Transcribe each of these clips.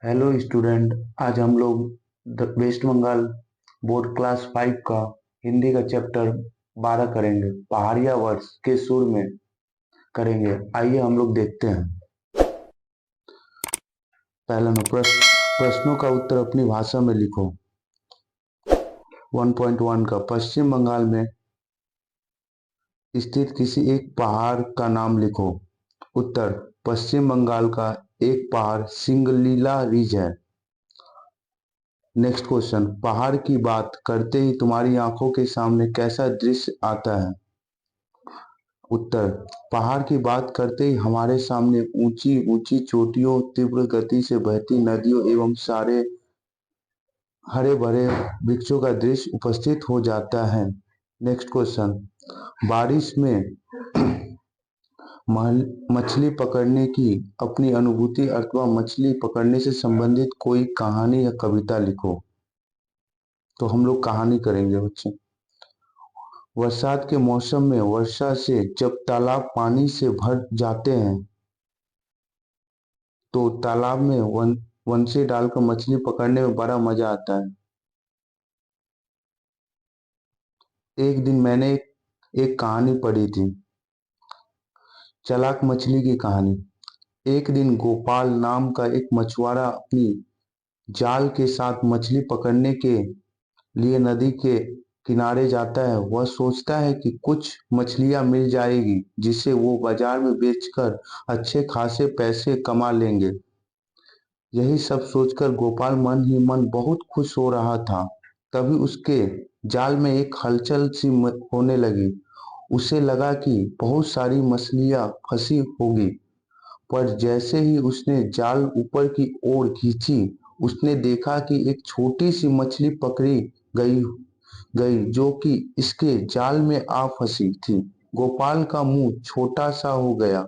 Hello student. आज हम लोग वेस्ट बंगाल बोर्ड क्लास 5 का हिंदी का चैप्टर 12 करेंगे। पहाड़िया वर्ड्स के सुर में करेंगे। आइए हम लोग देखते हैं। पहला नंबर प्रश्नों का उत्तर अपनी भाषा में लिखो। 1.1 का पश्चिम बंगाल में स्थित किसी एक पहाड़ का नाम लिखो। उत्तर पश्चिम बंगाल का एक पहाड़ सिंगलीला रिज है। नेक्स्ट क्वेश्चन, पहाड़ की बात करते ही तुम्हारी आंखों के सामने कैसा दृश्य आता है। उत्तर पहाड़ की बात करते ही हमारे सामने ऊंची ऊंची चोटियों, तीव्र गति से बहती नदियों एवं सारे हरे भरे वृक्षों का दृश्य उपस्थित हो जाता है। नेक्स्ट क्वेश्चन, बारिश में मछली पकड़ने की अपनी अनुभूति अथवा मछली पकड़ने से संबंधित कोई कहानी या कविता लिखो। तो हम लोग कहानी करेंगे बच्चे। बरसात के मौसम में वर्षा से जब तालाब पानी से भर जाते हैं तो तालाब में वंशी डालकर मछली पकड़ने में बड़ा मजा आता है। एक दिन मैंने एक कहानी पढ़ी थी, चालाक मछली की कहानी। एक दिन गोपाल नाम का एक मछुआरा अपनी जाल के साथ मछली पकड़ने के लिए नदी के किनारे जाता है। वह सोचता है कि कुछ मछलियां मिल जाएगी जिसे वो बाजार में बेचकर अच्छे खासे पैसे कमा लेंगे। यही सब सोचकर गोपाल मन ही मन बहुत खुश हो रहा था। तभी उसके जाल में एक हलचल सी होने लगी। उसे लगा कि बहुत सारी मछलियां फंसी होगी, पर जैसे ही उसने जाल ऊपर की ओर खींची, उसने देखा कि एक छोटी सी मछली पकड़ी गई गई जो कि इसके जाल में आ फंसी थी। गोपाल का मुंह छोटा सा हो गया।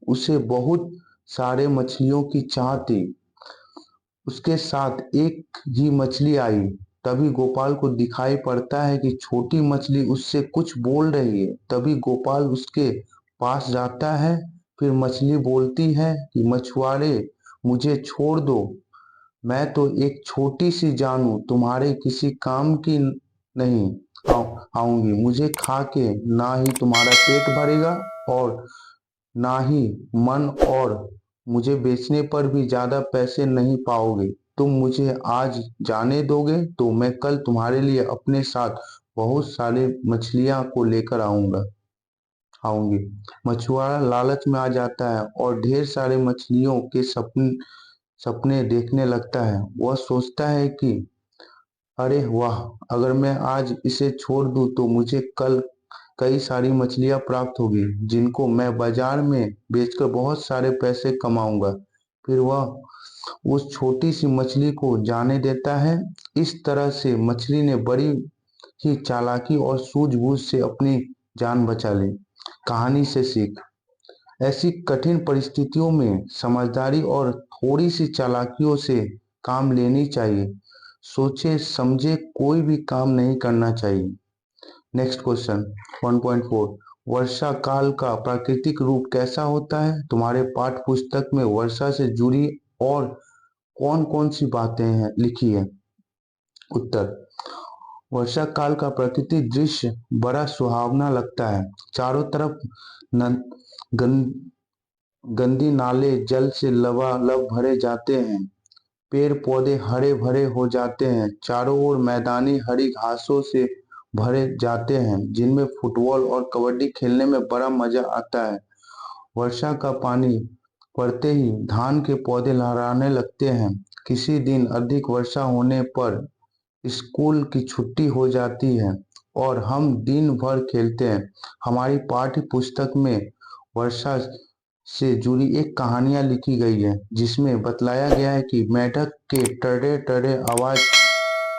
उसे बहुत सारे मछलियों की चाह थी। उसके साथ एक ही मछली आई। तभी गोपाल को दिखाई पड़ता है कि छोटी मछली उससे कुछ बोल रही है। तभी गोपाल उसके पास जाता है। फिर मछली बोलती है कि मछुआरे, मुझे छोड़ दो। मैं तो एक छोटी सी जानू, तुम्हारे किसी काम की नहीं आऊंगी। मुझे खा के ना ही तुम्हारा पेट भरेगा और ना ही मन, और मुझे बेचने पर भी ज्यादा पैसे नहीं पाओगे। तुम मुझे आज जाने दोगे तो मैं कल तुम्हारे लिए अपने साथ बहुत सारे मछलियां को लेकर आऊंगी। मछुआरा लालच में आ जाता है और ढेर सारे मछलियों के सपने देखने लगता है। वह सोचता है कि अरे वाह, अगर मैं आज इसे छोड़ दूं तो मुझे कल कई सारी मछलियां प्राप्त होगी जिनको मैं बाजार में बेचकर बहुत सारे पैसे कमाऊंगा। फिर वह उस छोटी सी मछली को जाने देता है। इस तरह से मछली ने बड़ी ही चालाकी और सूझबूझ से अपनी जान बचा ली। कहानी से सीख, ऐसी कठिन परिस्थितियों में समझदारी और थोड़ी सी चालाकियों से काम लेनी चाहिए। सोचे समझे कोई भी काम नहीं करना चाहिए। नेक्स्ट क्वेश्चन 1.4, वर्षा काल का प्राकृतिक रूप कैसा होता है। तुम्हारे पाठ्य पुस्तक में वर्षा से जुड़ी और कौन कौन सी बातें हैं लिखी है। उत्तर वर्षा काल का प्राकृतिक दृश्य बड़ा सुहावना लगता है। चारों तरफ न, गं, गंदी नाले जल से लबालब भरे जाते हैं। पेड़ पौधे हरे भरे हो जाते हैं। चारों ओर मैदानी हरी घासों से भरे जाते हैं जिनमें फुटबॉल और कबड्डी खेलने में बड़ा मजा आता है। वर्षा का पानी पड़ते ही धान के पौधे लहराने लगते हैं। किसी दिन अधिक वर्षा होने पर स्कूल की छुट्टी हो जाती है और हम दिन भर खेलते हैं। हमारी पाठ्य पुस्तक में वर्षा से जुड़ी एक कहानियां लिखी गई है जिसमें बतलाया गया है कि मेंढक के टर्रे टर्रे आवाज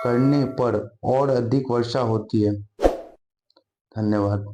करने पर और अधिक वर्षा होती है। धन्यवाद।